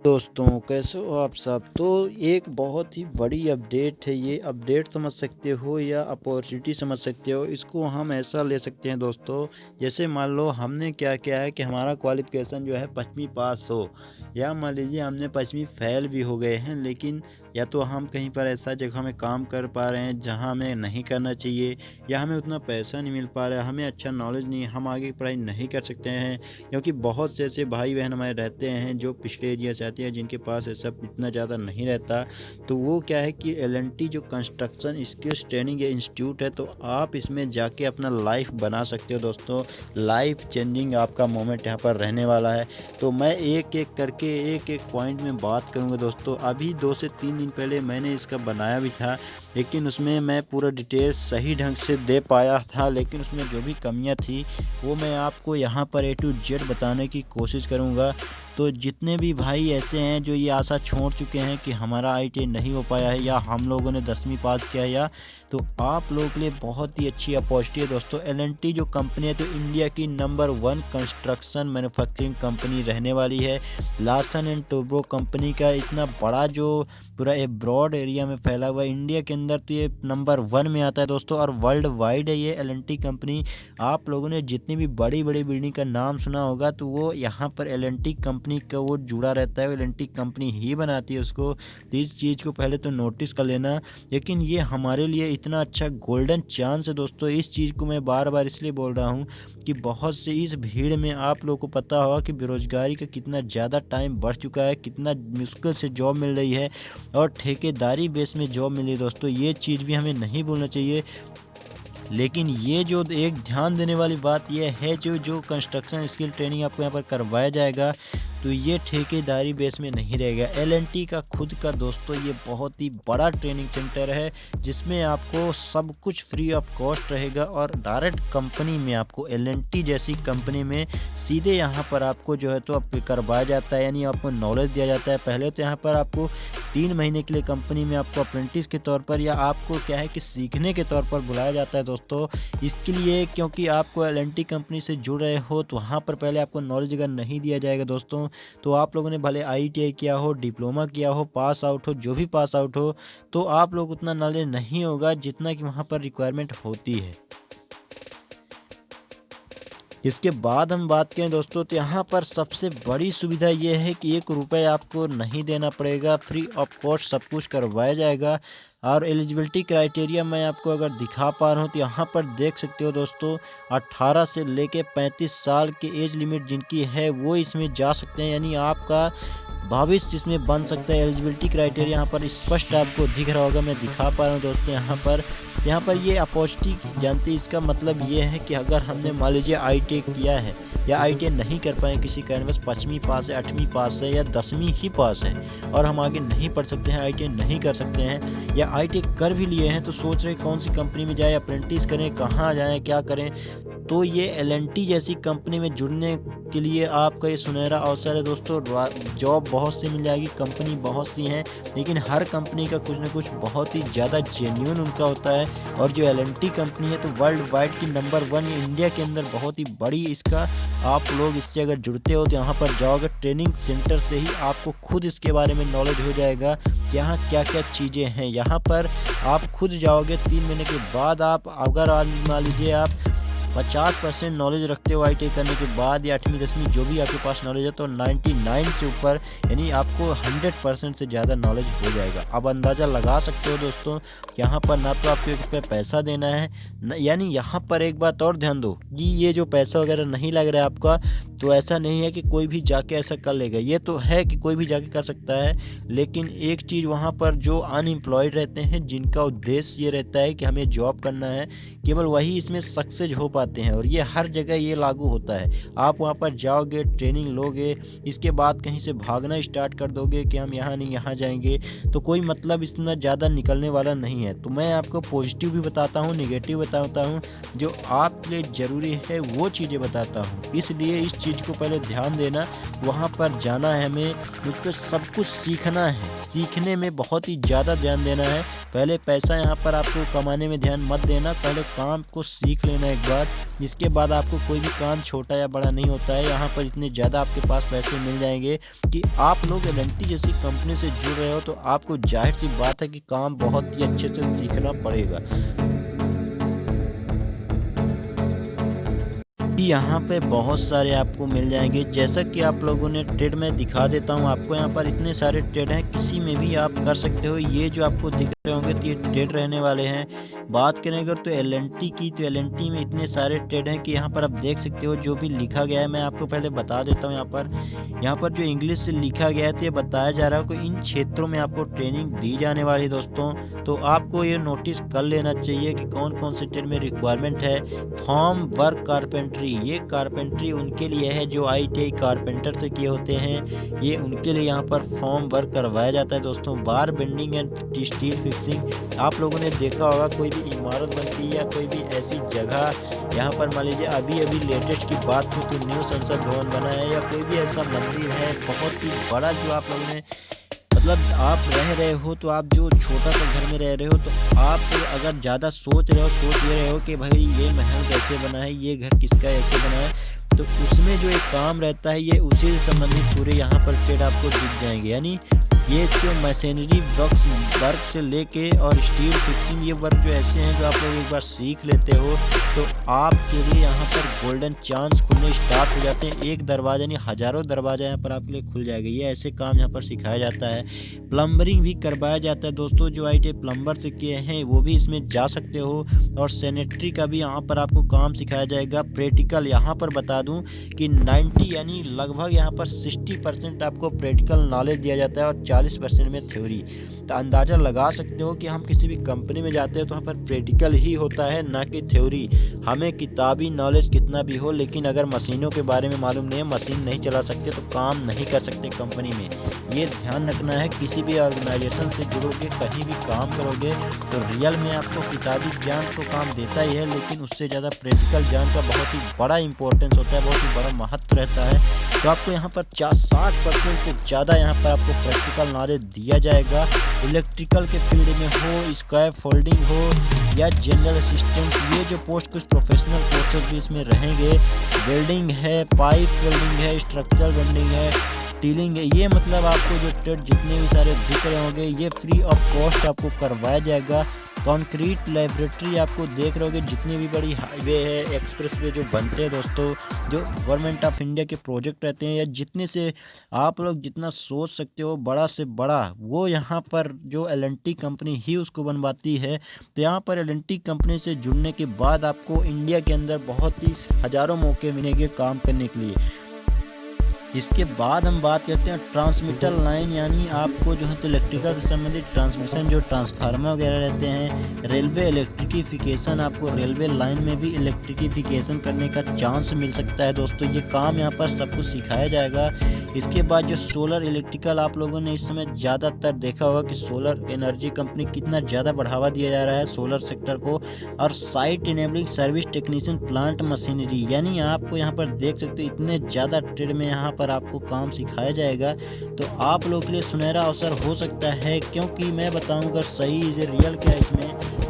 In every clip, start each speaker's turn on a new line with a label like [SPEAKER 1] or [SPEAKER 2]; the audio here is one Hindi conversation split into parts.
[SPEAKER 1] दोस्तों कैसे हो आप सब। तो एक बहुत ही बड़ी अपडेट है। ये अपडेट समझ सकते हो या अपॉर्चुनिटी समझ सकते हो। इसको हम ऐसा ले सकते हैं दोस्तों, जैसे मान लो हमने क्या किया है कि हमारा क्वालिफिकेशन जो है 5वीं पास हो, या मान लीजिए हमने 5वीं फेल भी हो गए हैं, लेकिन या तो हम कहीं पर ऐसा जगह में काम कर पा रहे हैं जहाँ हमें नहीं करना चाहिए, या हमें उतना पैसा नहीं मिल पा रहा है, हमें अच्छा नॉलेज नहीं, हम आगे की पढ़ाई नहीं कर सकते हैं। क्योंकि बहुत से ऐसे भाई बहन हमारे रहते हैं जो पिछड़े एरिया से आते हैं, जिनके पास ऐसा इतना ज़्यादा नहीं रहता। तो वो क्या है कि एल&टी जो कंस्ट्रक्शन स्किल्स ट्रेनिंग इंस्टीट्यूट है, तो आप इसमें जाके अपना लाइफ बना सकते हो दोस्तों। लाइफ चेंजिंग आपका मोमेंट यहाँ पर रहने वाला है। तो मैं एक एक करके एक एक पॉइंट में बात करूँगा दोस्तों। अभी 2 से 3 दिन पहले मैंने इसका बनाया भी था, लेकिन उसमें मैं पूरा डिटेल्स सही ढंग से दे पाया था, लेकिन उसमें जो भी कमियां थी वो मैं आपको यहाँ पर A to Z बताने की कोशिश करूँगा। तो जितने भी भाई ऐसे हैं जो ये आशा छोड़ चुके हैं कि हमारा IIT नहीं हो पाया है, या हम लोगों ने 10वीं पास किया, या तो आप लोगों के लिए बहुत ही अच्छी अपॉर्चुनिटी है दोस्तों। L&T जो कंपनी है तो इंडिया की नंबर 1 कंस्ट्रक्शन मैन्युफैक्चरिंग कंपनी रहने वाली है। लार्सन एंड टोब्रो कंपनी का इतना बड़ा जो पूरा ब्रॉड एरिया में फैला हुआ है इंडिया के अंदर, तो ये नंबर 1 में आता है दोस्तों, और वर्ल्ड वाइड है ये L&T कंपनी। आप लोगों ने जितनी भी बड़ी बड़ी बिल्डिंग का नाम सुना होगा, तो वो यहाँ पर L&T कंपनी का वो जुड़ा रहता है, L&T कंपनी ही बनाती है उसको। तो इस चीज़ को पहले तो नोटिस कर लेना। लेकिन ये हमारे लिए इतना अच्छा गोल्डन चांस है दोस्तों। इस चीज़ को मैं बार बार इसलिए बोल रहा हूँ कि बहुत से इस भीड़ में आप लोगों को पता होगा कि बेरोजगारी का कितना ज़्यादा टाइम बढ़ चुका है, कितना मुश्किल से जॉब मिल रही है, और ठेकेदारी बेस में जॉब मिली दोस्तों। ये चीज़ भी हमें नहीं भूलना चाहिए। लेकिन ये जो एक ध्यान देने वाली बात यह है, जो जो कंस्ट्रक्शन स्किल ट्रेनिंग आपको यहाँ पर करवाया जाएगा, तो ये ठेकेदारी बेस में नहीं रहेगा। L&T का खुद का दोस्तों ये बहुत ही बड़ा ट्रेनिंग सेंटर है, जिसमें आपको सब कुछ फ्री ऑफ कॉस्ट रहेगा, और डायरेक्ट कंपनी में आपको L&T जैसी कंपनी में सीधे यहाँ पर आपको जो है तो आप करवाया जाता है, यानी आपको नॉलेज दिया जाता है। पहले तो यहाँ पर आपको 3 महीने के लिए कंपनी में आपको अप्रेंटिस के तौर पर, या आपको क्या है कि सीखने के तौर पर बुलाया जाता है दोस्तों। इसके लिए क्योंकि आपको L&T कंपनी से जुड़ रहे हो, तो वहाँ पर पहले आपको नॉलेज अगर नहीं दिया जाएगा दोस्तों, तो आप लोगों ने भले ITI किया हो, डिप्लोमा किया हो, पास आउट हो, जो भी पास आउट हो, तो आप लोग उतना नॉलेज नहीं होगा जितना कि वहाँ पर रिक्वायरमेंट होती है। इसके बाद हम बात करें दोस्तों, तो यहाँ पर सबसे बड़ी सुविधा ये है कि 1 रुपये आपको नहीं देना पड़ेगा, फ्री ऑफ कॉस्ट सब कुछ करवाया जाएगा। और एलिजिबिलिटी क्राइटेरिया मैं आपको अगर दिखा पा रहा हूँ, तो यहाँ पर देख सकते हो दोस्तों, 18 से लेके 35 साल की एज लिमिट जिनकी है वो इसमें जा सकते हैं, यानी आपका भविष्य इसमें बन सकता है। एलिजिबिलिटी क्राइटेरिया यहाँ पर स्पष्ट आपको दिख रहा होगा, मैं दिखा पा रहा हूँ दोस्तों। यहाँ पर ये अपॉर्चुनिटी जानते हैं, इसका मतलब ये है कि अगर हमने मान लीजिए ITI किया है, या ITI नहीं कर पाए किसी कारणवश, 5वीं पास है, 8वीं पास है, या 10वीं ही पास है, और हम आगे नहीं पढ़ सकते हैं, ITI नहीं कर सकते हैं, या ITI कर भी लिए हैं तो सोच रहे कौन सी कंपनी में जाए, अप्रेंटिस करें, कहाँ जाएँ, क्या करें, तो ये L&T जैसी कंपनी में जुड़ने के लिए आपका ये सुनहरा अवसर है दोस्तों। जॉब बहुत सी मिल जाएगी, कंपनी बहुत सी हैं, लेकिन हर कंपनी का कुछ ना कुछ बहुत ही ज़्यादा जेन्युइन उनका होता है। और जो L&T कंपनी है तो वर्ल्ड वाइड की नंबर 1, ये इंडिया के अंदर बहुत ही बड़ी इसका, आप लोग इससे अगर जुड़ते हो तो यहाँ पर जाओगे, ट्रेनिंग सेंटर से ही आपको खुद इसके बारे में नॉलेज हो जाएगा कि यहाँ क्या क्या चीज़ें हैं। यहाँ पर आप खुद जाओगे, 3 महीने के बाद आप अगर मान लीजिए आप 50% नॉलेज रखते हो ITI करने के बाद, या 8वीं 10वीं जो भी आपके पास नॉलेज है, तो 99 से ऊपर, यानी आपको 100% से ज़्यादा नॉलेज हो जाएगा। अब अंदाज़ा लगा सकते हो दोस्तों, यहाँ पर ना तो आपको इस पर पैसा देना है, यानी यहाँ पर एक बात और ध्यान दो कि ये जो पैसा वगैरह नहीं लग रहा है आपका, तो ऐसा नहीं है कि कोई भी जाके ऐसा कर लेगा। ये तो है कि कोई भी जाके कर सकता है, लेकिन एक चीज़ वहाँ पर जो अनएम्प्लॉयड रहते हैं, जिनका उद्देश्य ये रहता है कि हमें जॉब करना है, केवल वही इसमें सक्सेस हो पाते हैं, और ये हर जगह ये लागू होता है। आप वहाँ पर जाओगे, ट्रेनिंग लोगे, इसके बाद कहीं से भागना स्टार्ट कर दोगे कि हम यहाँ नहीं यहाँ जाएंगे, तो कोई मतलब इसमें ज़्यादा निकलने वाला नहीं है। तो मैं आपको पॉजिटिव भी बताता हूँ, निगेटिव बताता हूँ, जो आपके लिए ज़रूरी है वो चीज़ें बताता हूँ। इसलिए इस चीज़ को पहले ध्यान देना, वहाँ पर जाना है हमें, उस पर सब कुछ सीखना है, सीखने में बहुत ही ज़्यादा ध्यान देना है। पहले पैसा यहाँ पर आपको कमाने में ध्यान मत देना, पहले काम को सीख लेना एक बार, इसके बाद आपको कोई भी काम छोटा या बड़ा नहीं होता है। यहाँ पर इतने ज़्यादा आपके पास पैसे मिल जाएंगे कि आप लोग एल&टी जैसी कंपनी से जुड़ रहे हो तो आपको जाहिर सी बात है कि काम बहुत ही अच्छे से सीखना पड़ेगा। यहाँ पे बहुत सारे आपको मिल जाएंगे, जैसा कि आप लोगों ने ट्रेड में दिखा देता हूँ आपको। यहाँ पर इतने सारे ट्रेड हैं, किसी में भी आप कर सकते हो। ये जो आपको दिख रहे होंगे तो ये ट्रेड रहने वाले हैं। बात करें अगर तो एल&टी की, तो एल&टी में इतने सारे ट्रेड हैं कि यहाँ पर आप देख सकते हो जो भी लिखा गया है। मैं आपको पहले बता देता हूँ। यहाँ पर जो इंग्लिश से लिखा गया है तो ये बताया जा रहा है कि इन क्षेत्रों में आपको ट्रेनिंग दी जाने वाली है दोस्तों। तो आपको ये नोटिस कर लेना चाहिए कि कौन कौन से ट्रेड में रिक्वायरमेंट है। फॉर्म वर्क कारपेंट्री, ये कारपेंट्री उनके लिए है जो ITI कारपेंटर से किए होते हैं। ये उनके लिए यहाँ पर फॉर्म वर्क करवाया जाता है दोस्तों। बार बेंडिंग एंड स्टील फिक्सिंग, आप लोगों ने देखा होगा कोई भी इमारत बनती है या कोई भी ऐसी जगह, यहाँ पर मान लीजिए अभी लेटेस्ट की बात हो तो न्यू संसद भवन बना है या कोई भी ऐसा मंदिर है बहुत ही बड़ा, जो आप लोगों ने मतलब आप रह रहे हो तो आप जो छोटा सा घर में रह रहे हो तो आप अगर ज़्यादा सोच ये रहे हो कि भाई ये महल कैसे बना है, ये घर किसका ऐसे बना है, तो उसमें जो एक काम रहता है ये उसी से संबंधित पूरे यहाँ पर ट्रेड आपको दिख जाएंगे। यानी ये जो मशीनरी वर्क से लेके और स्टील फिक्सिंग, ये वर्क जो ऐसे हैं जो आप लोग एक बार सीख लेते हो तो आपके लिए यहाँ पर गोल्डन चांस खुलने स्टार्ट हो जाते हैं। एक दरवाजा नहीं, हजारों दरवाजा यहाँ पर आपके लिए खुल जाएगा। ये ऐसे काम यहाँ पर सिखाया जाता है। प्लम्बरिंग भी करवाया जाता है दोस्तों। जो ITI प्लम्बर से किए हैं वो भी इसमें जा सकते हो। और सैनिटरी का भी यहाँ पर आपको काम सिखाया जाएगा। प्रैक्टिकल यहाँ पर बता दूं कि 90 यानी लगभग यहाँ पर 60% आपको प्रैक्टिकल नॉलेज दिया जाता है और 40% में थ्योरी। तो अंदाज़ा लगा सकते हो कि हम किसी भी कंपनी में जाते हैं तो वहाँ पर प्रैक्टिकल ही होता है, ना कि थ्योरी। हमें किताबी नॉलेज कितना भी हो, लेकिन अगर मशीनों के बारे में मालूम नहीं है, मशीन नहीं चला सकते तो काम नहीं कर सकते कंपनी में। ये ध्यान रखना है। किसी भी ऑर्गेनाइजेशन से जुड़ोगे, कहीं भी काम करोगे तो रियल में आपको किताबी ज्ञान तो काम देता ही है, लेकिन उससे ज़्यादा प्रैक्टिकल ज्ञान का बहुत ही बड़ा इंपॉर्टेंस होता है, बहुत ही बड़ा महत्व रहता है। तो आपको यहाँ पर 60% से ज़्यादा यहाँ पर आपको प्रैक्टिकल नॉलेज दिया जाएगा। इलेक्ट्रिकल के फील्ड में हो, स्कैप फोल्डिंग हो या जनरल असिस्टेंट, ये जो पोस्ट कुछ प्रोफेशनल पोस्टर भी इसमें रहेंगे। वेल्डिंग है, पाइप वेल्डिंग है, स्ट्रक्चरल वेल्डिंग है, स्टीलिंग है। ये मतलब आपको जो ट्रेड जितने भी सारे दिख रहे होंगे ये फ्री ऑफ कॉस्ट आपको करवाया जाएगा। कंक्रीट लैबोरेटरी आपको देख रहे होगे, जितनी भी बड़ी हाईवे है, एक्सप्रेस वे जो बनते हैं दोस्तों, जो गवर्नमेंट ऑफ इंडिया के प्रोजेक्ट रहते हैं या जितने से आप लोग जितना सोच सकते हो बड़ा से बड़ा, वो यहाँ पर जो एल&टी कंपनी ही उसको बनवाती है। तो यहाँ पर एल&टी कंपनी से जुड़ने के बाद आपको इंडिया के अंदर बहुत ही हज़ारों मौके मिलेंगे काम करने के लिए। इसके बाद हम बात करते हैं ट्रांसमीटर लाइन, यानी आपको जो है तो इलेक्ट्रिकल से संबंधित ट्रांसमिशन, जो ट्रांसफार्मर वगैरह रहते हैं। रेलवे इलेक्ट्रिकिफिकेशन, आपको रेलवे लाइन में भी इलेक्ट्रिकिफिकेशन करने का चांस मिल सकता है दोस्तों। ये काम यहाँ पर सब कुछ सिखाया जाएगा। इसके बाद जो सोलर इलेक्ट्रिकल, आप लोगों ने इस समय ज़्यादातर देखा होगा कि सोलर एनर्जी कंपनी कितना ज़्यादा बढ़ावा दिया जा रहा है सोलर सेक्टर को। और site enabling service technician, plant machinery, यानी आपको यहाँ पर देख सकते हो इतने ज़्यादा ट्रेड में यहाँ पर आपको काम सिखाया जाएगा। तो आप लोगों के लिए सुनहरा अवसर हो सकता है, क्योंकि मैं बताऊंगा सही रियल क्या है इसमें।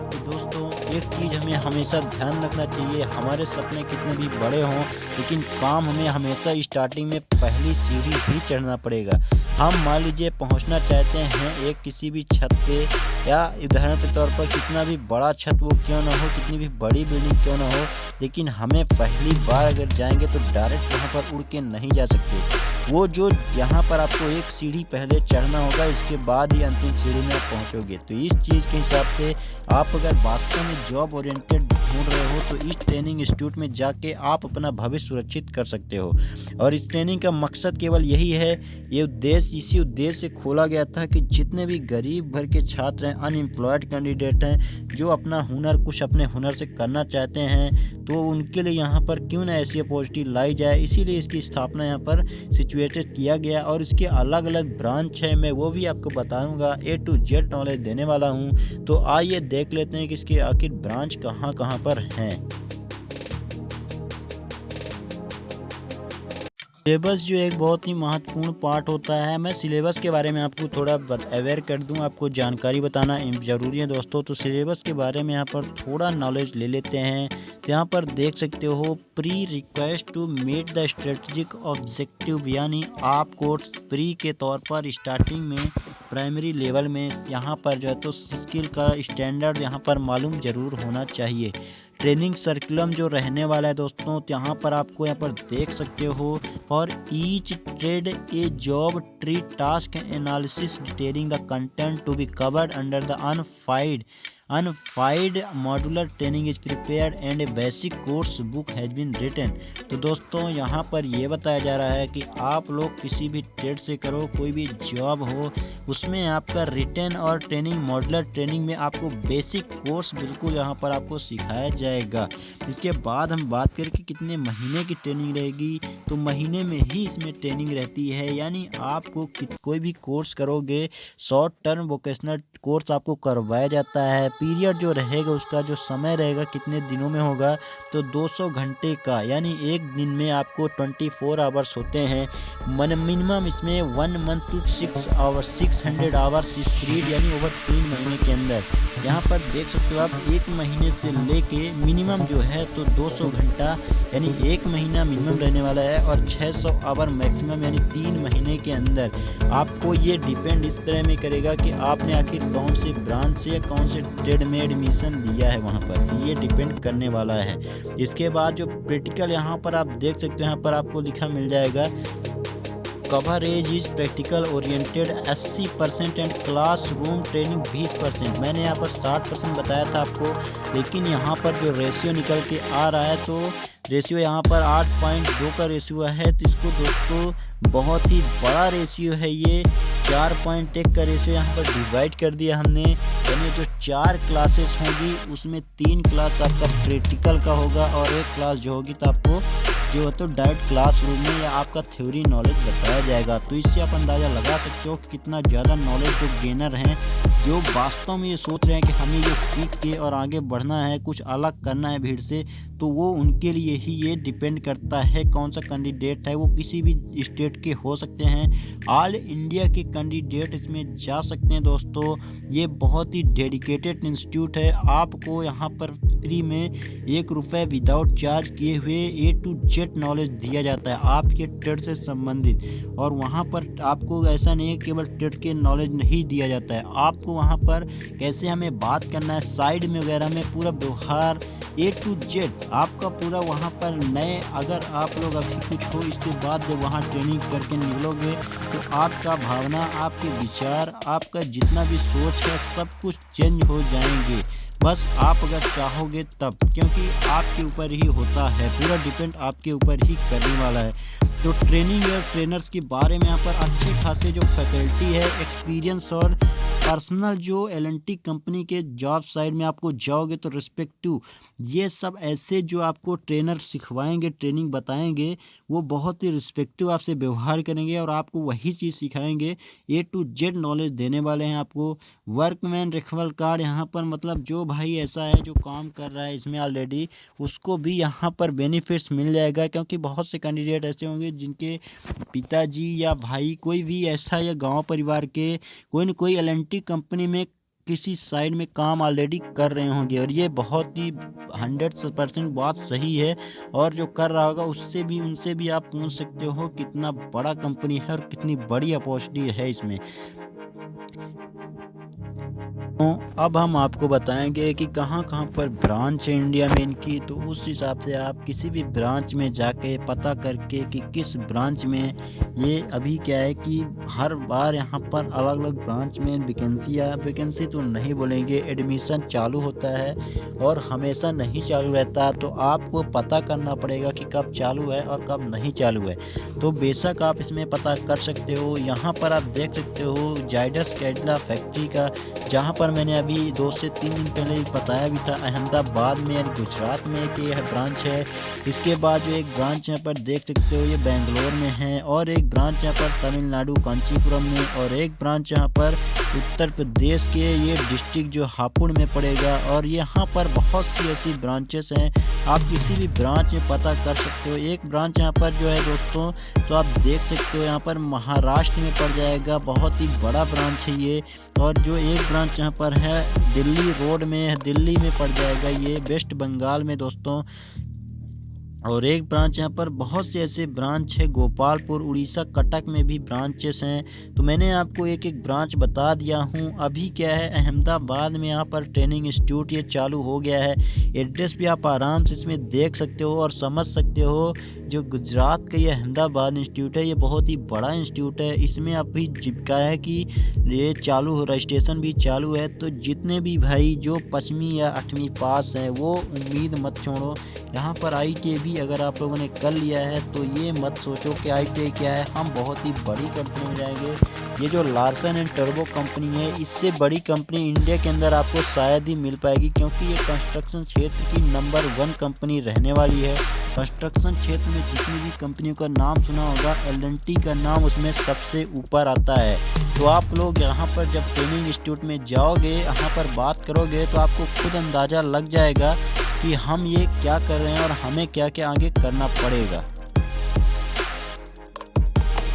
[SPEAKER 1] तो दोस्तों एक चीज़ हमें हमेशा ध्यान रखना चाहिए, हमारे सपने कितने भी बड़े हों लेकिन काम हमें हमेशा स्टार्टिंग में पहली सीढ़ी ही चढ़ना पड़ेगा। हम मान लीजिए पहुंचना चाहते हैं एक किसी भी छत पे, या उदाहरण के तौर पर कितना भी बड़ा छत वो क्यों ना हो, कितनी भी बड़ी बिल्डिंग क्यों ना हो, लेकिन हमें पहली बार अगर जाएंगे तो डायरेक्ट वहाँ पर उड़ के नहीं जा सकते। वो जो यहाँ पर आपको एक सीढ़ी पहले चढ़ना होगा, इसके बाद ही अंतिम सीढ़ी में आप पहुँचोगे। तो इस चीज़ के हिसाब से आप अगर वास्तव में जॉब ओरिएंटेड ढूंढ रहे हो तो इस ट्रेनिंग इंस्टीट्यूट में जाके आप अपना भविष्य सुरक्षित कर सकते हो। और इस ट्रेनिंग का मकसद केवल यही है, ये उद्देश्य इसी उद्देश्य से खोला गया था कि जितने भी गरीब भर के छात्र हैं, अनएम्प्लॉयड कैंडिडेट हैं, जो अपना हुनर कुछ अपने हुनर से करना चाहते हैं, तो उनके लिए यहाँ पर क्यों ना ऐसी अपॉर्चुनिटी लाई जाए। इसीलिए इसकी स्थापना यहाँ पर सिचुएटेड किया गया। और इसके अलग अलग ब्रांच है, मैं वो भी आपको बताऊंगा, A to Z नॉलेज देने वाला हूँ। तो आइए देख लेते हैं कि इसके आखिर ब्रांच कहाँ कहाँ पर हैं। सिलेबस जो एक बहुत ही महत्वपूर्ण पार्ट होता है। मैं सिलेबस के बारे में आपको थोड़ा अवेयर कर दूं, आपको जानकारी बताना ज़रूरी है दोस्तों। तो सिलेबस के बारे में यहाँ पर थोड़ा नॉलेज ले लेते हैं। तो यहाँ पर देख सकते हो, pre request to meet the strategic objective, यानी आपको प्री के तौर पर स्टार्टिंग में प्राइमरी लेवल में यहाँ पर जो है तो स्किल का स्टैंडर्ड यहाँ पर मालूम ज़रूर होना चाहिए। ट्रेनिंग सर्कुलम जो रहने वाला है दोस्तों, तो यहाँ पर आपको यहाँ पर देख सकते हो, for each trade a job tree task analysis detailing the content to be covered under the unified modular training is prepared and a basic course book has been written. तो दोस्तों यहाँ पर ये बताया जा रहा है कि आप लोग किसी भी ट्रेड से करो, कोई भी जॉब हो, उसमें आपका रिटन और ट्रेनिंग मॉड्यूलर ट्रेनिंग में आपको बेसिक कोर्स बिल्कुल यहाँ पर आपको सिखाया जाएगा। इसके बाद हम बात करें कि कितने महीने की ट्रेनिंग रहेगी, तो महीने में ही इसमें ट्रेनिंग रहती है। यानी आपको कोई भी कोर्स करोगे, शॉर्ट टर्म वोकेशनल कोर्स आपको करवाया जाता है। पीरियड जो रहेगा, उसका जो समय रहेगा कितने दिनों में होगा, तो 200 घंटे का, यानी एक दिन में आपको 24 आवर्स होते हैं। मिनिमम इसमें 1 मंथ टू 600 आवर्स इस पीरियड, यानी ओवर 3 महीने के अंदर। यहाँ पर देख सकते हो आप, एक महीने से लेके मिनिमम जो है तो 200 घंटा, यानी एक महीना मिनिमम रहने वाला है, और 600 आवर मैक्सिमम, यानी 3 महीने के अंदर। आपको ये डिपेंड इस तरह में करेगा कि आपने आखिर कौन से ब्रांच से, कौन से ट्रेड में एडमिशन लिया है, वहाँ पर ये डिपेंड करने वाला है। इसके बाद जो प्रैक्टिकल यहाँ पर आप देख सकते हो, यहाँ पर आपको लिखा मिल जाएगा, coverage is practical oriented 80% and classroom training 20%। मैंने यहाँ पर 60% बताया था आपको, लेकिन यहाँ पर जो रेशियो निकल के आ रहा है, तो रेशियो यहाँ पर 8.2 का रेशियो है। तो इसको दोस्तों बहुत ही बड़ा रेशियो है ये, 4.1 का रेशियो यहाँ पर डिवाइड कर दिया हमने। यानी जो 4 क्लासेस होगी, उसमें 3 क्लास आपका प्रैक्टिकल का होगा, और एक क्लास जो होगी तो आपको जो है तो डायरेक्ट क्लासरूम में या आपका थ्योरी नॉलेज बताया जाएगा। तो इससे आप अंदाज़ा लगा सकते हो कितना ज़्यादा नॉलेज जो गेनर हैं, जो वास्तव में ये सोच रहे हैं कि हमें ये सीख के और आगे बढ़ना है, कुछ अलग करना है भीड़ से, तो वो उनके लिए ही ये डिपेंड करता है कौन सा कैंडिडेट है। वो किसी भी स्टेट के हो सकते हैं, ऑल इंडिया के कैंडिडेट इसमें जा सकते हैं दोस्तों। ये बहुत ही डेडिकेटेड इंस्टीट्यूट है। आपको यहाँ पर फ्री में ₹1 विदाउट चार्ज किए हुए A to Z नॉलेज दिया जाता है आपके ट्रेड से संबंधित। और वहाँ पर आपको ऐसा नहीं है केवल ट्रेड के नॉलेज नहीं दिया जाता है, आपको वहाँ पर कैसे हमें बात करना है, साइड में वगैरह में पूरा व्यवहार A to Z आपका पूरा वहाँ पर नए, अगर आप लोग अभी कुछ हो, इसके बाद जब वहाँ ट्रेनिंग करके निकलोगे तो आपका भावना, आपके विचार, आपका जितना भी सोच है, सब कुछ चेंज हो जाएंगे। बस आप अगर चाहोगे तब, क्योंकि आपके ऊपर ही होता है, पूरा डिपेंड आपके ऊपर ही करने वाला है। तो ट्रेनिंग और ट्रेनर्स के बारे में यहाँ पर अच्छे खासे जो फैकल्टी है, एक्सपीरियंस और पर्सनल जो L&T कंपनी के जॉब साइड में आपको जाओगे तो रिस्पेक्टिव, ये सब ऐसे जो आपको ट्रेनर सिखवाएंगे, ट्रेनिंग बताएंगे, वो बहुत ही रिस्पेक्टिव आपसे व्यवहार करेंगे और आपको वही चीज़ सिखाएंगे। A to Z नॉलेज देने वाले हैं आपको। वर्कमैन रेफरल कार्ड यहाँ पर, मतलब जो भाई ऐसा है जो काम कर रहा है इसमें ऑलरेडी, उसको भी यहाँ पर बेनिफिट्स मिल जाएगा। क्योंकि बहुत से कैंडिडेट ऐसे होंगे जिनके पिताजी या भाई कोई भी ऐसा, या गांव परिवार के कोई न कोई L&T कंपनी में किसी साइड में काम ऑलरेडी कर रहे होंगे, और ये बहुत ही 100% बात सही है। और जो कर रहा होगा उससे भी, उनसे भी आप पूछ सकते हो कितना बड़ा कंपनी है और कितनी बड़ी अपॉर्चुनिटी है इसमें। तो अब हम आपको बताएंगे कि कहाँ कहाँ पर ब्रांच है इंडिया में इनकी। तो उस हिसाब से आप किसी भी ब्रांच में जाके पता करके कि किस ब्रांच में, ये अभी क्या है कि हर बार यहाँ पर अलग अलग ब्रांच में वैकेंसी तो नहीं बोलेंगे, एडमिशन चालू होता है और हमेशा नहीं चालू रहता। तो आपको पता करना पड़ेगा कि कब चालू है और कब नहीं चालू है। तो बेशक आप इसमें पता कर सकते हो। यहाँ पर आप देख सकते हो जायडस कैडिला फैक्ट्री का, जहाँ पर मैंने अभी 2 से 3 दिन पहले बताया भी था, अहमदाबाद में यानी गुजरात में एक ये ब्रांच है। इसके बाद जो एक ब्रांच यहाँ पर देख सकते हो ये बेंगलोर में है, और एक ब्रांच यहाँ पर तमिलनाडु कांचीपुरम में, और एक ब्रांच यहाँ पर उत्तर प्रदेश के ये डिस्ट्रिक्ट जो हापुड़ में पड़ेगा। और यहाँ पर बहुत सी ऐसी ब्रांचेस हैं, आप किसी भी ब्रांच में पता कर सकते हो। एक ब्रांच यहाँ पर जो है दोस्तों, तो आप देख सकते हो यहाँ पर महाराष्ट्र में पड़ जाएगा, बहुत ही बड़ा ब्रांच है ये। और जो एक ब्रांच यहाँ पर है दिल्ली रोड में है, दिल्ली में पड़ जाएगा ये, वेस्ट बंगाल में दोस्तों। और एक ब्रांच यहाँ पर बहुत से ऐसे ब्रांच है गोपालपुर, उड़ीसा, कटक में भी ब्रांचेस हैं। तो मैंने आपको एक एक ब्रांच बता दिया हूँ। अभी क्या है, अहमदाबाद में यहाँ पर ट्रेनिंग इंस्टीट्यूट ये चालू हो गया है। एड्रेस भी आप आराम से इसमें देख सकते हो और समझ सकते हो। जो गुजरात का ये अहमदाबाद इंस्टीट्यूट है, ये बहुत ही बड़ा इंस्टीट्यूट है। इसमें अभी जीविका है कि ये चालू हो, रजिस्ट्रेशन भी चालू है। तो जितने भी भाई जो 5वीं या 8वीं पास हैं वो उम्मीद मत छोड़ो। यहाँ पर ITI भी अगर आप लोगों ने कर लिया है तो ये मत सोचो कि ITI क्या है, हम बहुत ही बड़ी कंपनी में जाएंगे। ये जो लार्सन एंड टर्बो कंपनी है, इससे बड़ी कंपनी इंडिया के अंदर आपको शायद ही मिल पाएगी, क्योंकि ये कंस्ट्रक्शन क्षेत्र की नंबर 1 कंपनी रहने वाली है। कंस्ट्रक्शन क्षेत्र में जितनी भी कंपनियों का नाम सुना होगा, L&T का नाम उसमें सबसे ऊपर आता है। तो आप लोग यहाँ पर जब ट्रेनिंग इंस्टीट्यूट में जाओगे, यहाँ पर बात करोगे, तो आपको खुद अंदाज़ा लग जाएगा कि हम ये क्या कर रहे हैं और हमें क्या क्या आगे करना पड़ेगा।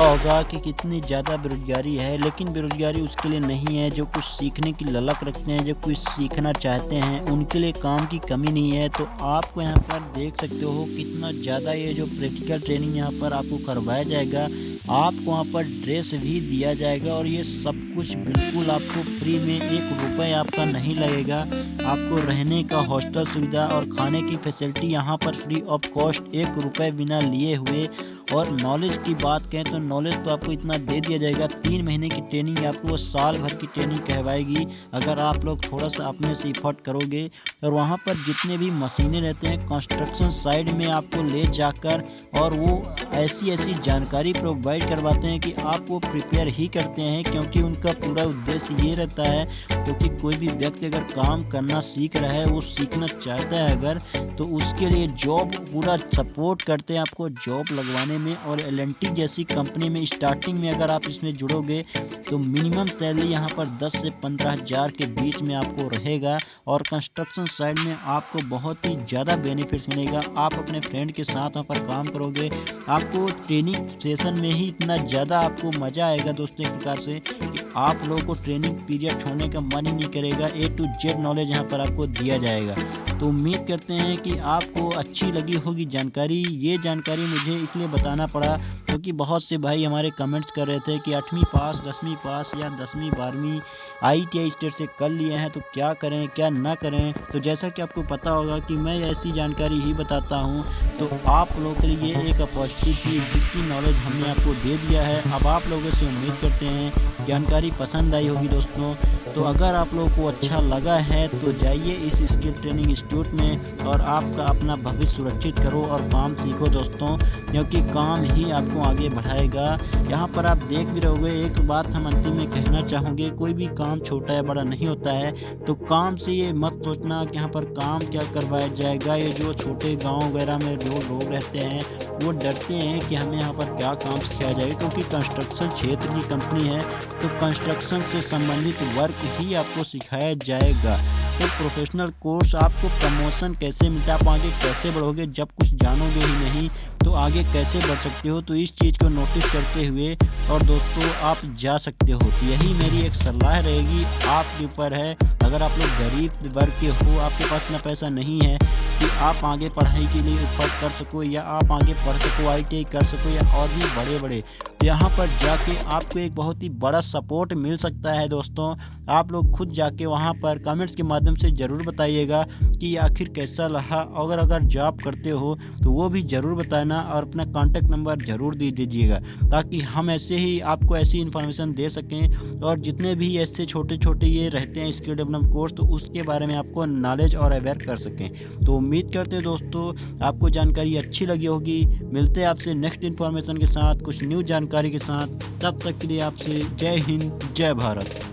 [SPEAKER 1] होगा कि कितनी ज़्यादा बेरोजगारी है, लेकिन बेरोजगारी उसके लिए नहीं है जो कुछ सीखने की ललक रखते हैं, जो कुछ सीखना चाहते हैं, उनके लिए काम की कमी नहीं है। तो आपको यहाँ पर देख सकते हो कितना ज़्यादा ये जो प्रैक्टिकल ट्रेनिंग यहाँ पर आपको करवाया जाएगा। आपको वहाँ पर ड्रेस भी दिया जाएगा और ये सब कुछ बिल्कुल आपको फ्री में, 1 रुपये आपका नहीं लगेगा। आपको रहने का हॉस्टल सुविधा और खाने की फैसिलिटी यहाँ पर फ्री ऑफ कॉस्ट, 1 रुपये बिना लिए हुए। और नॉलेज की बात करें तो नॉलेज तो आपको इतना दे दिया जाएगा, 3 महीने की ट्रेनिंग आपको साल भर की ट्रेनिंग कहवाएगी, अगर आप लोग थोड़ा सा अपने से इफर्ट करोगे। और वहाँ पर जितने भी मशीनें रहते हैं कंस्ट्रक्शन साइड में आपको ले जाकर, और वो ऐसी ऐसी जानकारी प्रोवाइड करवाते हैं कि आप वो प्रिपेयर ही करते हैं, क्योंकि उनका पूरा उद्देश्य ये रहता है, क्योंकि कोई भी व्यक्ति अगर काम करना सीख रहा है, वो सीखना चाहता है अगर, तो उसके लिए जॉब पूरा सपोर्ट करते हैं आपको जॉब लगवाने में। और L&T जैसी कंपनी में स्टार्टिंग में अगर आप इसमें जुड़ोगे तो मिनिमम सैलरी यहाँ पर 10 से 15 हज़ार के बीच में आपको रहेगा। और कंस्ट्रक्शन साइड में आपको बहुत ही ज़्यादा बेनिफिट्स मिलेगा। आप अपने फ्रेंड के साथ वहाँ पर काम करोगे, आपको ट्रेनिंग सेशन में ही इतना ज़्यादा आपको मज़ा आएगा दोस्तों, एक प्रकार से कि आप लोगों को ट्रेनिंग पीरियड छोड़ने का मन ही नहीं करेगा। A to Z नॉलेज यहाँ पर आपको दिया जाएगा। तो उम्मीद करते हैं कि आपको अच्छी लगी होगी जानकारी। ये जानकारी मुझे इसलिए बताना पड़ा क्योंकि बहुत से भाई हमारे कमेंट्स कर रहे थे कि 8वीं पास, 10वीं पास या 10वीं 12वीं ITI स्टेट से कर लिए हैं तो क्या करें क्या ना करें। तो जैसा कि आपको पता होगा कि मैं ऐसी जानकारी ही बताता हूं, तो आप लोगों के लिए एक अपॉर्चुनिटी जिसकी नॉलेज हमने आपको दे दिया है। अब आप लोगों से उम्मीद करते हैं जानकारी पसंद आई होगी दोस्तों। तो अगर आप लोगों को अच्छा लगा है तो जाइए इस स्किल ट्रेनिंग इंस्टीट्यूट में और आपका अपना भविष्य सुरक्षित करो और काम सीखो दोस्तों, क्योंकि काम ही आपको आगे बढ़ाएगा। यहाँ पर आप देख भी रहोगे। एक बात हम अंतिम में कहना चाहोगे, कोई भी काम छोटा या बड़ा नहीं होता है, तो काम से ये मत सोचना कि यहाँ पर काम क्या करवाया जाएगा। ये जो छोटे गाँव वगैरह में जो लोग रहते हैं वो डरते हैं कि हमें यहाँ पर क्या काम सिखाया जाएगा, क्योंकि कंस्ट्रक्शन क्षेत्र की कंपनी है तो कंस्ट्रक्शन से संबंधित वर्क ही आपको सिखाया जाएगा। तो प्रोफेशनल कोर्स, आपको प्रमोशन कैसे मिलता है, आप आगे कैसे बढ़ोगे, जब कुछ जानोगे ही नहीं तो आगे कैसे बढ़ सकते हो। तो इस चीज़ को नोटिस करते हुए और दोस्तों आप जा सकते हो। तो यही मेरी एक सलाह रहेगी, आपके ऊपर है। अगर आप लोग गरीब वर्ग के हो, आपके पास इतना पैसा नहीं है कि आप आगे पढ़ाई के लिए एफर्ट कर सको या आप आगे पढ़ सको, ITI कर सको या और भी बड़े बड़े, तो यहाँ पर जाके आपको एक बहुत ही बड़ा सपोर्ट मिल सकता है दोस्तों। आप लोग खुद जाके वहाँ पर कमेंट्स के माध्यम से ज़रूर बताइएगा कि आखिर कैसा रहा। अगर जॉब करते हो तो वो भी ज़रूर बताना और अपना कॉन्टैक्ट नंबर ज़रूर दे दीजिएगा, ताकि हम ऐसे ही आपको ऐसी इन्फॉर्मेशन दे सकें। और जितने भी ऐसे छोटे छोटे ये रहते हैं स्किल डेवलपमेंट कोर्स, तो उसके बारे में आपको नॉलेज और अवेयर कर सकें। तो उम्मीद करते हैं दोस्तों आपको जानकारी अच्छी लगी होगी। मिलते हैं आपसे नेक्स्ट इन्फॉर्मेशन के साथ, कुछ न्यू जानकारी के साथ। तब तक के लिए आपसे जय हिंद, जय भारत।